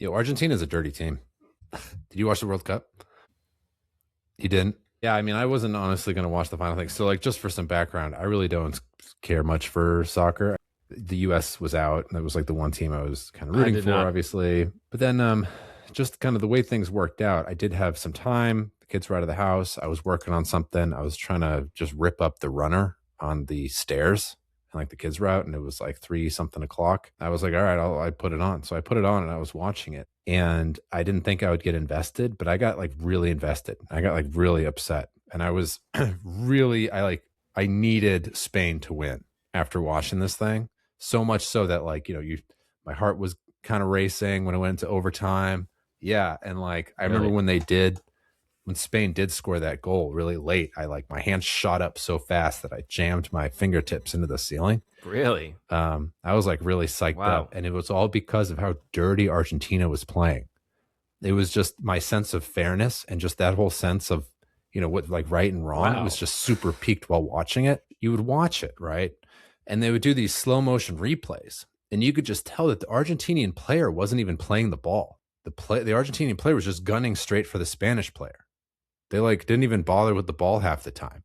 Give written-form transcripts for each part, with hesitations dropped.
Argentina's a dirty team. Did you watch the World Cup? You didn't? Yeah, I mean, I wasn't honestly going to watch the final thing. So, like, just for some background, I really don't care much for soccer. The U.S. was out, and that was like the one team I was kind of rooting for, obviously. But then, just kind of the way things worked out, I did have some time. The kids were out of the house. I was working on something. I was trying to just rip up the runner on the stairs, and like the kids were out, and it was like 3-something o'clock. I was like, all right, I put it on. So I put it on, and I was watching it. And I didn't think I would get invested, but I got like really invested. I got like really upset. And I was really, I needed Spain to win after watching this thing. So much so that like, my heart was kind of racing when I went into overtime. Yeah. And like, I remember when Spain did score that goal really late, my hands shot up so fast that I jammed my fingertips into the ceiling. Really? I was like really psyched up, and it was all because of how dirty Argentina was playing. It was just my sense of fairness and just that whole sense of, what like right and wrong. It was just super peaked while watching it. You would watch it, right? And they would do these slow motion replays, and you could just tell that the Argentinian player wasn't even playing the ball. The Argentinian player was just gunning straight for the Spanish player. They like didn't even bother with the ball half the time.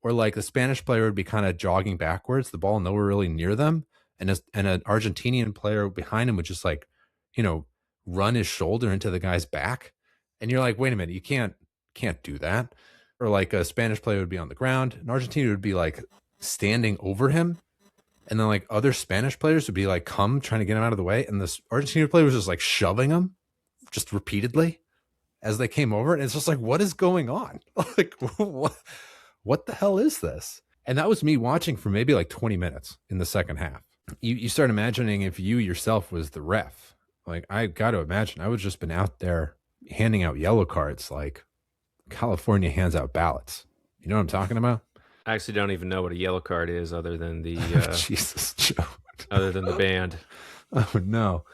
Or like the Spanish player would be kind of jogging backwards, the ball nowhere really near them. And an Argentinian player behind him would just like, run his shoulder into the guy's back. And you're like, wait a minute, you can't do that. Or like a Spanish player would be on the ground, and Argentina would be like standing over him. And then like other Spanish players would be like, trying to get him out of the way. And this Argentina player was just like shoving him just repeatedly as they came over. And it's just like, what is going on? Like, what the hell is this? And that was me watching for maybe like 20 minutes in the second half. You start imagining if you yourself was the ref. Like, I got to imagine I would just been out there handing out yellow cards like California hands out ballots. You know what I'm talking about? I actually don't even know what a yellow card is other than the Jesus, Joe. Other than the band. Oh no.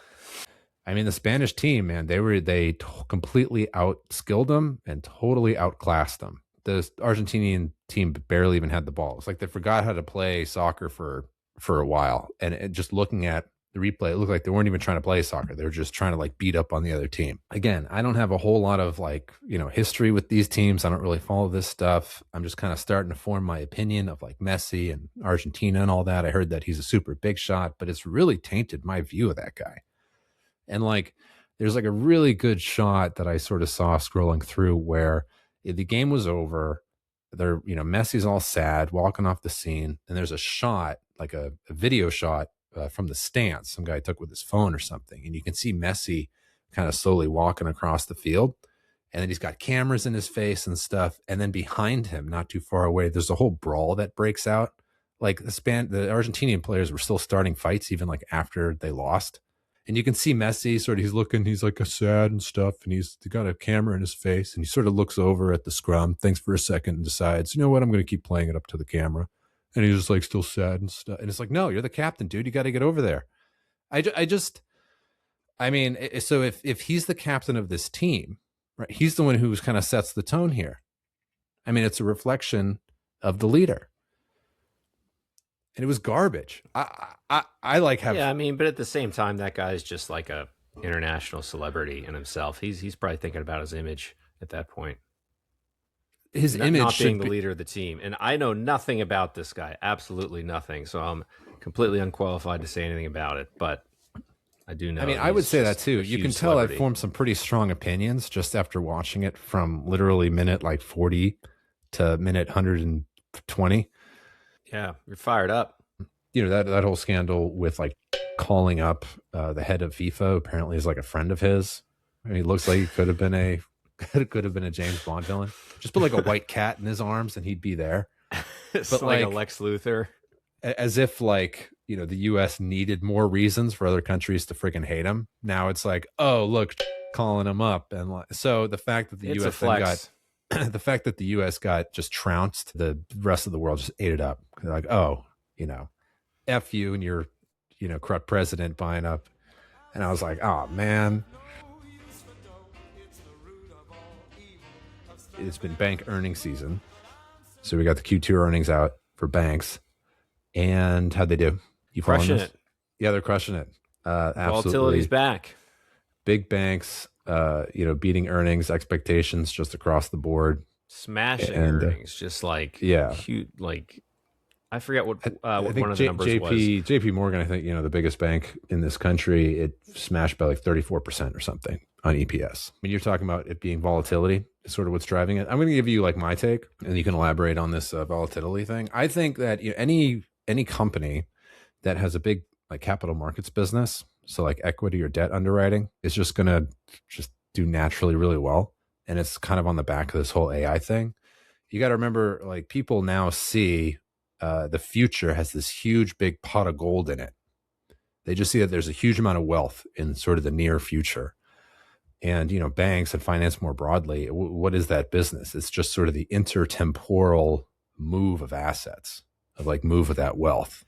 I mean, the Spanish team, man, they completely outskilled them and totally outclassed them. The Argentinian team barely even had the ball. It's like they forgot how to play soccer for a while. And just looking at the replay, it looked like they weren't even trying to play soccer. They were just trying to like beat up on the other team. Again, I don't have a whole lot of like, history with these teams. I don't really follow this stuff. I'm just kind of starting to form my opinion of like Messi and Argentina and all that. I heard that he's a super big shot, but it's really tainted my view of that guy. And like, there's like a really good shot that I sort of saw scrolling through where the game was over. Messi's all sad, walking off the scene. And there's a shot, like a video shot from the stands some guy took with his phone or something. And you can see Messi kind of slowly walking across the field. And then he's got cameras in his face and stuff. And then behind him, not too far away, there's a whole brawl that breaks out. Like the Argentinian players were still starting fights even like after they lost. And you can see Messi he's like sad and stuff. And he's got a camera in his face, and he sort of looks over at the scrum, thinks for a second, and decides, you know what, I'm going to keep playing it up to the camera. And he's just like still sad and stuff. And it's like, no, you're the captain, dude. You got to get over there. So if he's the captain of this team, right, he's the one who kind of sets the tone here. I mean, it's a reflection of the leader. And it was garbage. I like have. Yeah, I mean, but at the same time, that guy's just like a international celebrity in himself. He's probably thinking about his image at that point. His image not being the leader of the team. And I know nothing about this guy, absolutely nothing. So I'm completely unqualified to say anything about it. But I do know. I mean, I would say that too. You can tell I've formed some pretty strong opinions just after watching it from literally minute like 40 to minute 120. Yeah, you're fired up. That whole scandal with like calling up the head of FIFA apparently is like a friend of his. I mean, he looks like he could have been a James Bond villain. Just put like a white cat in his arms and he'd be there. It's but like a Lex Luthor. As if like, the US needed more reasons for other countries to freaking hate him. Now it's like, oh, look, calling him up. And so the fact that the US got just trounced, the rest of the world just ate it up. They're like, oh, F you and your, corrupt president buying up. And I was like, oh man. It's been bank earnings season. So we got the Q2 earnings out for banks. And how'd they do? You crushing it? Yeah, they're crushing it. Absolutely. Volatility's back. big banks, beating earnings expectations just across the board. Smashing And earnings, just like yeah, huge. Like I forget what I what think one of the numbers was. JP Morgan, I think, the biggest bank in this country, it smashed by like 34% or something on EPS. I mean, you're talking about it being volatility is sort of what's driving it. I'm going to give you like my take, and you can elaborate on this volatility thing. I think that any company that has a big like capital markets business, so like equity or debt underwriting, is just going to just do naturally really well. And it's kind of on the back of this whole AI thing. You got to remember, like, people now see the future has this huge big pot of gold in it. They just see that there's a huge amount of wealth in sort of the near future. And, banks and finance more broadly, what is that business? It's just sort of the intertemporal move of assets, of like move of that wealth.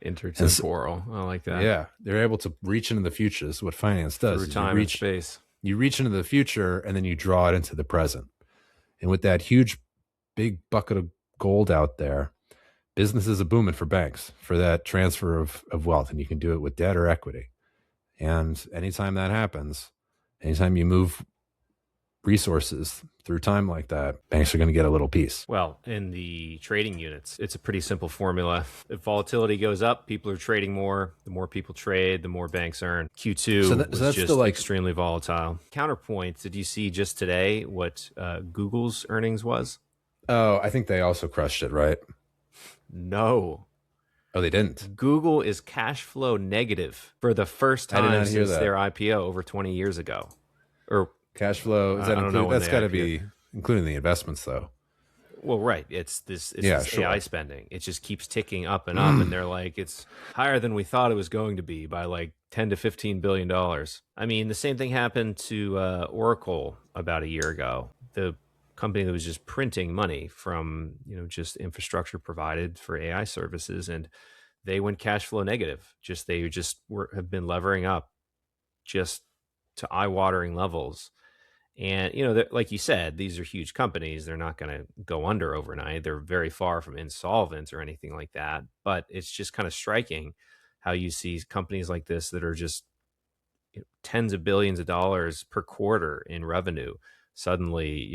Intertemporal. I like that. Yeah. They're able to reach into the future. This is what finance does. Through time and space. You reach into the future and then you draw it into the present. And with that huge, big bucket of gold out there, businesses are booming for banks for that transfer of wealth. And you can do it with debt or equity. And anytime that happens, anytime you move resources through time like that, banks are going to get a little piece. Well, in the trading units, it's a pretty simple formula. If volatility goes up, people are trading more. The more people trade, the more banks earn. Q2 was just extremely volatile. Counterpoint, did you see just today what Google's earnings was? Oh, I think they also crushed it, right? No. Oh, they didn't. Google is cash flow negative for the first time since their IPO over 20 years ago. Or cash flow, is that included? That's got to be including the investments, though. Well, right. It's this AI spending. It just keeps ticking up and up, and they're like, it's higher than we thought it was going to be by like 10 to 15 billion dollars. I mean, the same thing happened to Oracle about a year ago. The company that was just printing money from just infrastructure provided for AI services, and they went cash flow negative. They have been levering up just to eye-watering levels. And like you said, these are huge companies. They're not going to go under overnight. They're very far from insolvent or anything like that. But it's just kind of striking how you see companies like this that are just tens of billions of dollars per quarter in revenue suddenly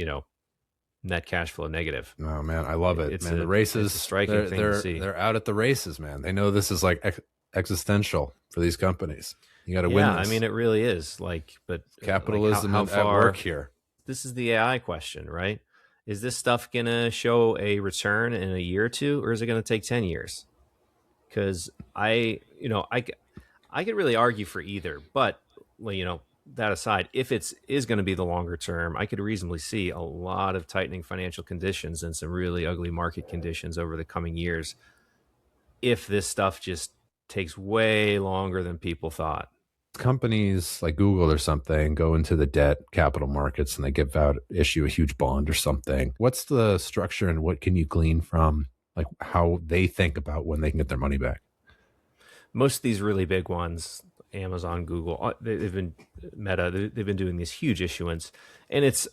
net cash flow negative. Oh man, I love it. The races, it's a striking thing to see. They're out at the races, man. They know this is like existential for these companies. You got to win this. I mean, it really is. But capitalism at work here. This is the AI question, right? Is this stuff going to show a return in a year or two, or is it going to take 10 years? Because I could really argue for either, but that aside, if it is going to be the longer term, I could reasonably see a lot of tightening financial conditions and some really ugly market conditions over the coming years if this stuff just takes way longer than people thought. Companies like Google or something go into the debt capital markets and they issue a huge bond or something. What's the structure and what can you glean from like how they think about when they can get their money back? Most of these really big ones, Amazon, Google, they've been Meta, they've been doing this huge issuance, and it's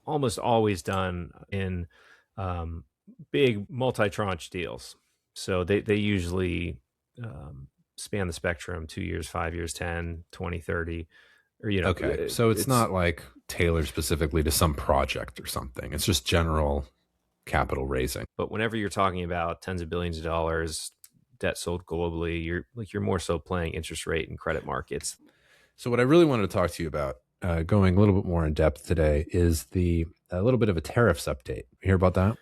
almost always done in big multi-tranche deals. So they usually span the spectrum, 2 years, 5 years, 10, 20, 30, or okay. So it's not like tailored specifically to some project or something. It's just general capital raising. But whenever you're talking about tens of billions of dollars, debt sold globally, you're more so playing interest rate and credit markets. So what I really wanted to talk to you about, going a little bit more in depth today, is a little bit of a tariffs update. You hear about that?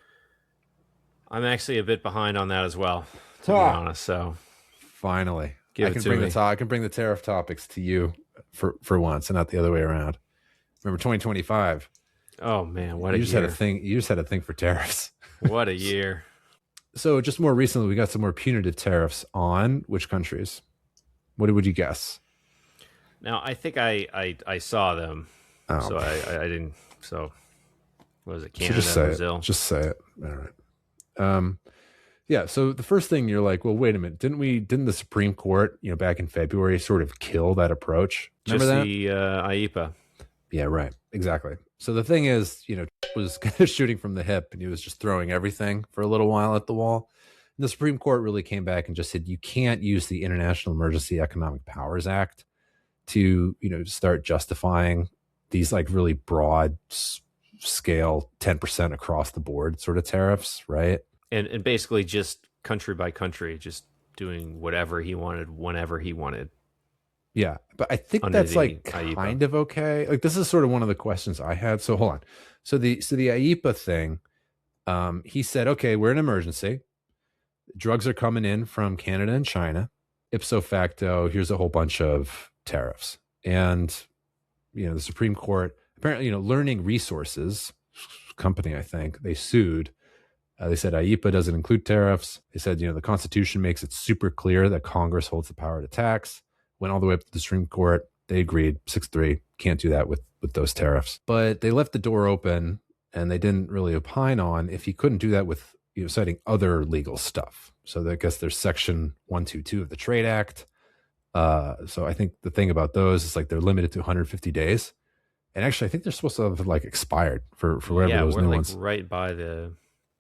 I'm actually a bit behind on that as well, to be honest. So finally, I can bring the tariff topics to you for once, and not the other way around. Remember 2025? Oh man, what a year! You just had a thing for tariffs. What a year! So just more recently, we got some more punitive tariffs on which countries? What would you guess? Now, I think I saw them. Oh. So I didn't. So what was it? Canada, Brazil? Just say it. All right. Yeah. So the first thing you're like, well, wait a minute. Didn't the Supreme Court, back in February, sort of kill that approach? Remember just the IEPA. Yeah. Right. Exactly. So the thing is, was kind of shooting from the hip, and he was just throwing everything for a little while at the wall. And the Supreme Court really came back and just said, you can't use the International Emergency Economic Powers Act to, start justifying these like really broad scale 10% across the board sort of tariffs, right? And basically just country by country, just doing whatever he wanted whenever he wanted. Yeah, but I think that's like kind of okay. Like this is sort of one of the questions I had. So hold on. So the IEEPA thing, he said, okay, we're in emergency. Drugs are coming in from Canada and China. Ipso facto, here's a whole bunch of tariffs. And, the Supreme Court, apparently, Learning Resources company, I think, they sued. They said IEEPA doesn't include tariffs. They said, the Constitution makes it super clear that Congress holds the power to tax. Went all the way up to the Supreme Court. They agreed 6-3, can't do that with those tariffs. But they left the door open, and they didn't really opine on if he couldn't do that with citing other legal stuff. So I guess there's section 122 of the Trade Act. So I think the thing about those is like they're limited to 150 days. And actually, I think they're supposed to have like expired for whatever those new ones. Right by the.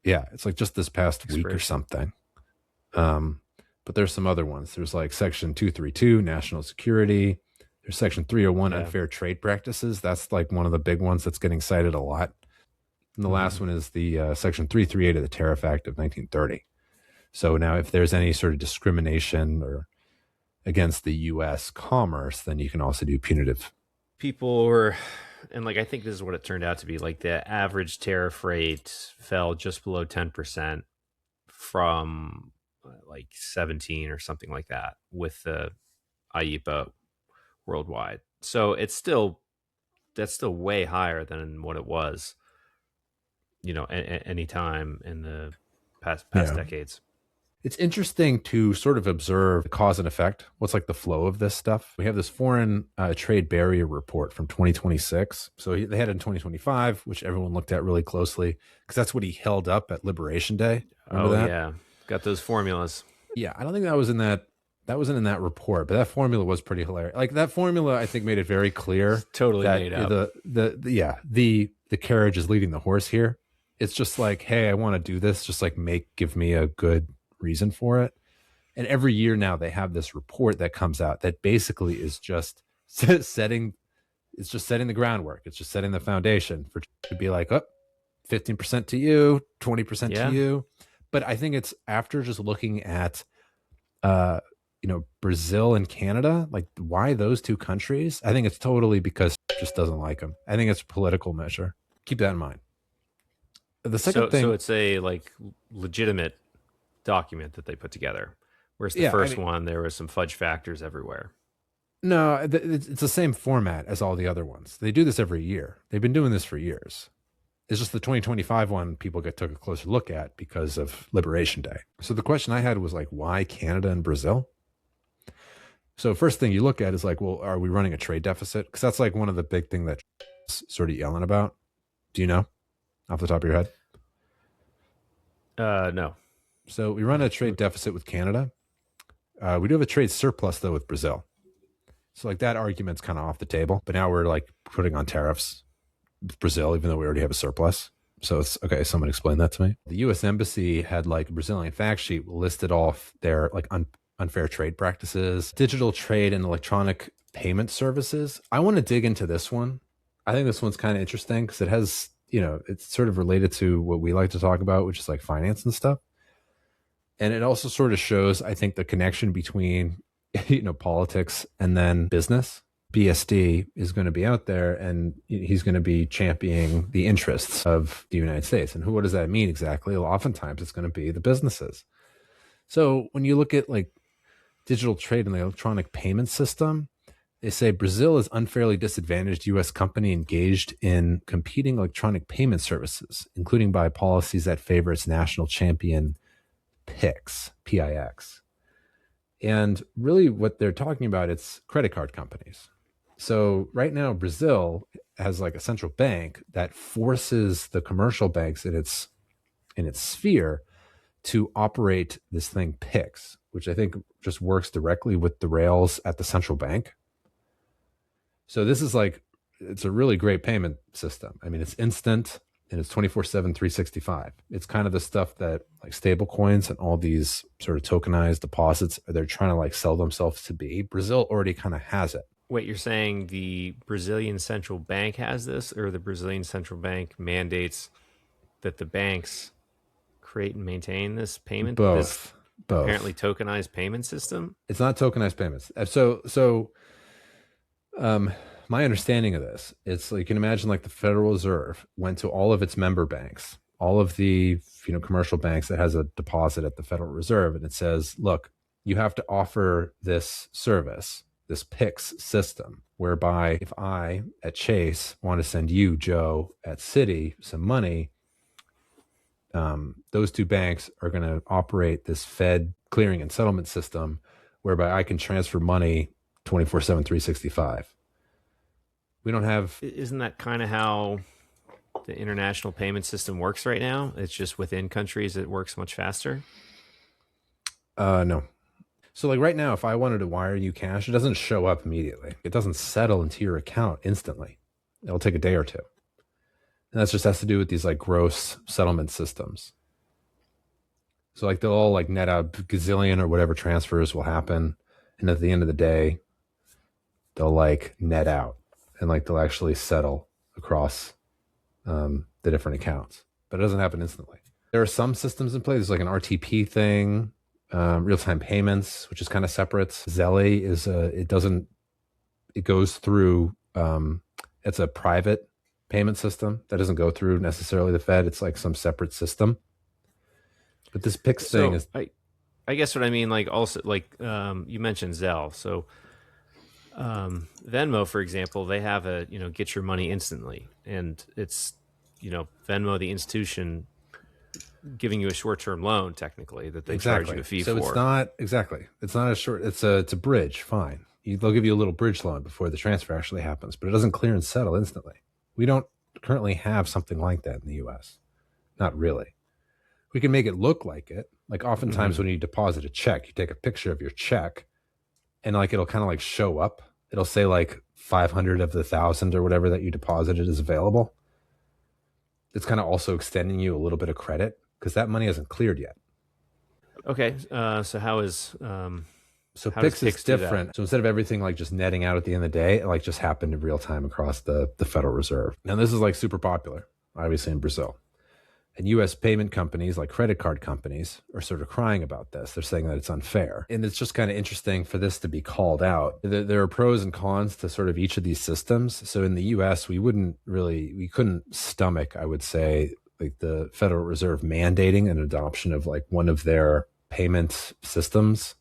Yeah, it's like just this past week or something. But there's some other ones. There's like section 232, national security. There's section 301, unfair trade practices. That's like one of the big ones that's getting cited a lot. And the last one is the section 338 of the Tariff Act of 1930. So now if there's any sort of discrimination or against the U.S. commerce, then you can also do punitive. People were, and like I think this is what it turned out to be, like the average tariff rate fell just below 10% from like 17 or something like that with the IEEPA worldwide. So that's still way higher than what it was, any time in the past decades. It's interesting to sort of observe the cause and effect. What's like the flow of this stuff? We have this foreign trade barrier report from 2026. So they had it in 2025, which everyone looked at really closely because that's what he held up at Liberation Day. Remember that? Yeah. Got those formulas. Yeah. I don't think that was in that. That wasn't in that report, but that formula was pretty hilarious. Like that formula, I think made it very clear. It's totally made up. The carriage is leading the horse here. It's just like, hey, I want to do this. Just like give me a good reason for it. And every year now they have this report that comes out that basically is just setting the groundwork. It's just setting the foundation for to be like, 15% to you, 20% to you. But I think it's after just looking at Brazil and Canada, like why those two countries? I think it's totally because just doesn't like them. I think it's a political measure. Keep that in mind. The second thing, so it's a like legitimate document that they put together. Whereas the first one, there was some fudge factors everywhere. No, it's the same format as all the other ones. They do this every year. They've been doing this for years. It's just the took a closer look at because of Liberation Day. So the question I had was like, why Canada and Brazil? So first thing you look at is like, well, are we running a trade deficit? Because that's like one of the big thing that sort of yelling about. Do you know off the top of your head? No. So we run a trade deficit with Canada. We do have a trade surplus though with Brazil. So like that argument's kind of off the table. But now we're like putting on tariffs with Brazil, even though we already have a surplus. So it's okay. Someone explain that to me. The U.S. Embassy had like a Brazilian fact sheet listed off their like unfair trade practices, digital trade and electronic payment services. I want to dig into this one. I think this one's kind of interesting because it has, it's sort of related to what we like to talk about, which is like finance and stuff. And it also sort of shows, I think, the connection between, politics and then business. BSD is going to be out there and he's going to be championing the interests of the United States. And what does that mean exactly? Well, oftentimes it's going to be the businesses. So when you look at like digital trade and the electronic payment system, they say Brazil is unfairly disadvantaged U.S. company engaged in competing electronic payment services, including by policies that favor its national champion PIX. And really what they're talking about, it's credit card companies. So right now, Brazil has like a central bank that forces the commercial banks in its sphere to operate this thing PIX, which I think just works directly with the rails at the central bank. So this is like, it's a really great payment system. I mean, it's instant and it's 24/7, 365. It's kind of the stuff that like stable coins and all these sort of tokenized deposits, they're trying to like sell themselves to be. Brazil already kind of has it. Wait, you're saying the Brazilian central bank has this, or the Brazilian central bank mandates that the banks create and maintain this payment, this apparently tokenized payment system? It's not tokenized payments. My understanding of this, it's like, you can imagine like the Federal Reserve went to all of its member banks, all of the commercial banks that has a deposit at the Federal Reserve, and it says, look, you have to offer this service, this PIX system, whereby if I at Chase want to send you, Joe, at Citi some money, those two banks are going to operate this Fed clearing and settlement system whereby I can transfer money 24/7, 365. We don't have... Isn't that kind of how the international payment system works right now? It's just within countries it works much faster? No. So like right now, if I wanted to wire you cash, it doesn't show up immediately. It doesn't settle into your account instantly. It'll take a day or two. And that just has to do with these like gross settlement systems. So like they'll all like net out gazillion or whatever transfers will happen. And at the end of the day, they'll like net out and like they'll actually settle across the different accounts. But it doesn't happen instantly. There are some systems in play. There's like an RTP thing, real-time payments, which is kind of separate. Zelle is it goes through, it's a private payment system that doesn't go through necessarily the Fed. It's like some separate system. But this PIX thing is... I guess what I mean, like also like you mentioned Zelle. So Venmo, for example, they have a, get your money instantly. And it's, Venmo, the institution, giving you a short-term loan technically that they charge you a fee for. So it's not it's not a short, it's a bridge. Fine. They'll give you a little bridge loan before the transfer actually happens, but it doesn't clear and settle instantly. We don't currently have something like that in the US. Not really. We can make it look like it. Like oftentimes when you deposit a check, you take a picture of your check and like it'll kind of like show up. It'll say like 500 of the 1,000 or whatever that you deposited is available. It's kind of also extending you a little bit of credit because that money hasn't cleared yet. Okay. So how is... So PIX is different. So instead of everything like just netting out at the end of the day, it like just happened in real time across the Federal Reserve. Now this is like super popular, obviously in Brazil. And US payment companies like credit card companies are sort of crying about this. They're saying that it's unfair. And it's just kind of interesting for this to be called out. There are pros and cons to sort of each of these systems. So in the US, we couldn't stomach, I would say, like the Federal Reserve mandating an adoption of like one of their payment systems,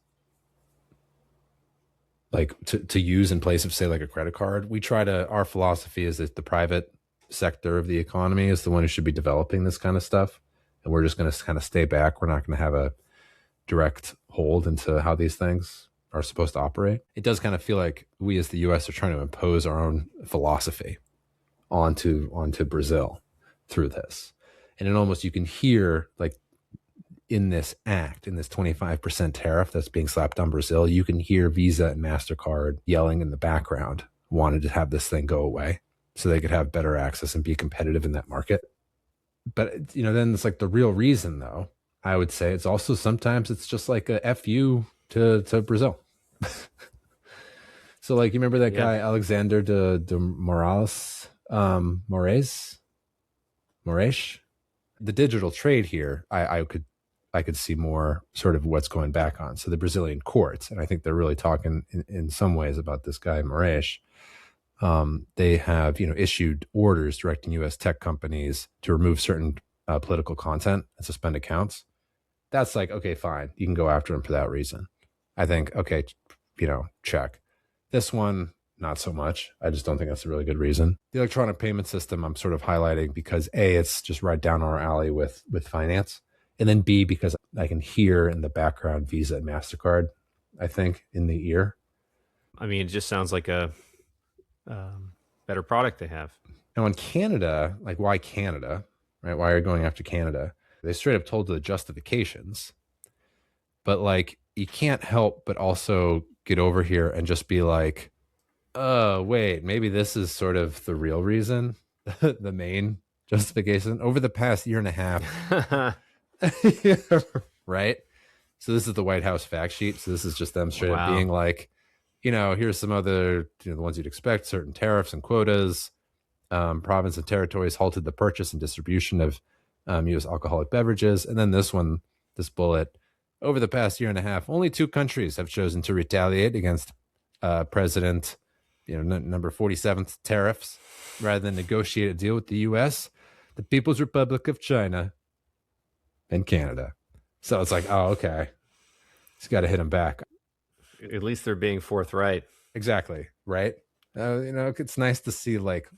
like to use in place of say like a credit card. Our philosophy is that the private sector of the economy is the one who should be developing this kind of stuff. And we're just going to kind of stay back. We're not going to have a direct hold into how these things are supposed to operate. It does kind of feel like we as the US are trying to impose our own philosophy onto Brazil through this. And it almost, you can hear like in this act, in this 25% tariff that's being slapped on Brazil, you can hear Visa and MasterCard yelling in the background, wanted to have this thing go away so they could have better access and be competitive in that market. But, then it's like the real reason, though, I would say it's also sometimes it's just like a FU to Brazil. So like, you remember that guy, Alexander de Moraes? The digital trade here, I could see more sort of what's going back on. So the Brazilian courts, and I think they're really talking in some ways about this guy, Moraes. They have, issued orders directing U.S. tech companies to remove certain political content and suspend accounts. That's like, okay, fine. You can go after them for that reason. I think, okay, check. This one, not so much. I just don't think that's a really good reason. The electronic payment system I'm sort of highlighting because A, it's just right down our alley with finance. And then B, because I can hear in the background Visa and MasterCard, I think, in the ear. I mean, it just sounds like a better product they have. Now in Canada, like why Canada, right? Why are you going after Canada? They straight up told the justifications, but like you can't help but also get over here and just be like, oh, wait, maybe this is sort of the real reason, the main justification over the past year and a half. Right? So this is the White House fact sheet. So this is just them straight up being like, here's some other, the ones you'd expect: certain tariffs and quotas. Province and territories halted the purchase and distribution of U.S. alcoholic beverages. And then this bullet: over the past year and a half, only 2 countries have chosen to retaliate against President, number 47th tariffs, rather than negotiate a deal with the U.S. the People's Republic of China and Canada. So it's like, oh, okay, he's got to hit him back. At least they're being forthright. Exactly, right? It's nice to see like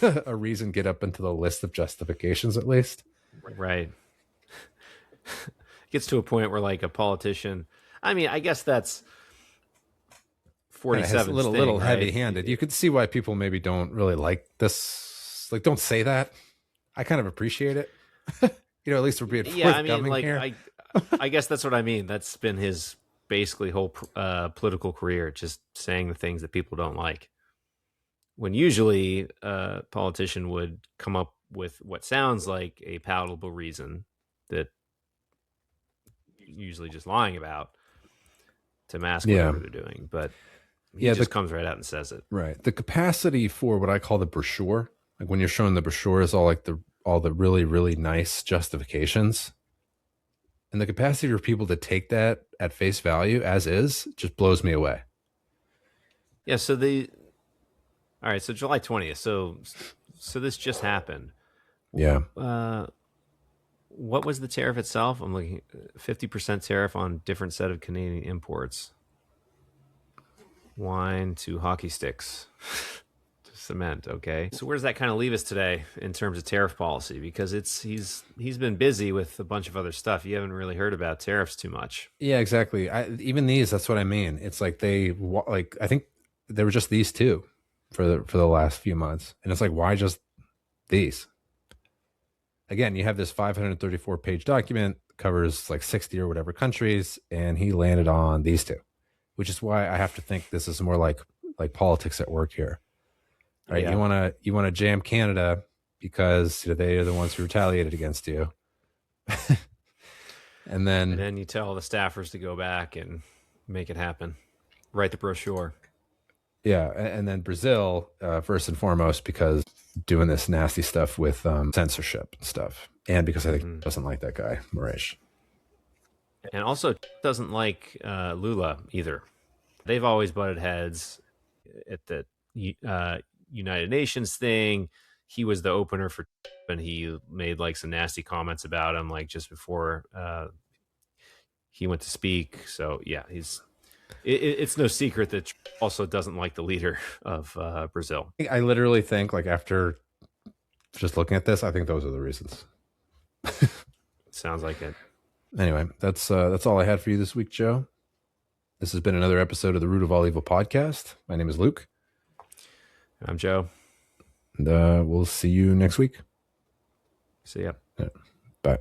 a reason get up into the list of justifications at least. Right. Gets to a point where like a politician, I mean, I guess that's 47 a little heavy-handed. You could see why people maybe don't really like this. Like, don't say that. I kind of appreciate it. At least we're being forthcoming here. I guess that's what I mean. That's been his basically whole political career, just saying the things that people don't like. When usually a politician would come up with what sounds like a palatable reason that usually just lying about to mask whatever they're doing. But he just comes right out and says it. Right. The capacity for what I call the brochure, like when you're showing the brochure, is all the really, really nice justifications. And the capacity for people to take that at face value as is just blows me away. Yeah. All right. So July 20th. So this just happened. Yeah. What was the tariff itself? I'm looking 50% tariff on different set of Canadian imports. Wine to hockey sticks to cement. Okay. So where does that kind of leave us today in terms of tariff policy? Because he's been busy with a bunch of other stuff. You haven't really heard about tariffs too much. Yeah, exactly. Even these, that's what I mean. It's like I think there were just these 2 for the last few months. And it's like, why just these? Again, you have this 534-page document, covers like 60 or whatever countries, and he landed on these 2, which is why I have to think this is more like politics at work here. Right? Yeah. You want to jam Canada because they are the ones who retaliated against you. and then you tell the staffers to go back and make it happen. Write the brochure. Yeah, and then Brazil, first and foremost, because doing this nasty stuff with censorship stuff, and because I think doesn't like that guy, Moraes. And also doesn't like Lula either. They've always butted heads at the United Nations thing. He was the opener for, and he made like some nasty comments about him, like just before he went to speak. So yeah, it's no secret that Trump also doesn't like the leader of Brazil. I literally think, like, after just looking at this, I think those are the reasons. Sounds like it. Anyway, that's all I had for you this week, Joe. This has been another episode of the Root of All Evil podcast. My name is Luke. I'm Joe. And we'll see you next week. See ya. Yeah. Bye.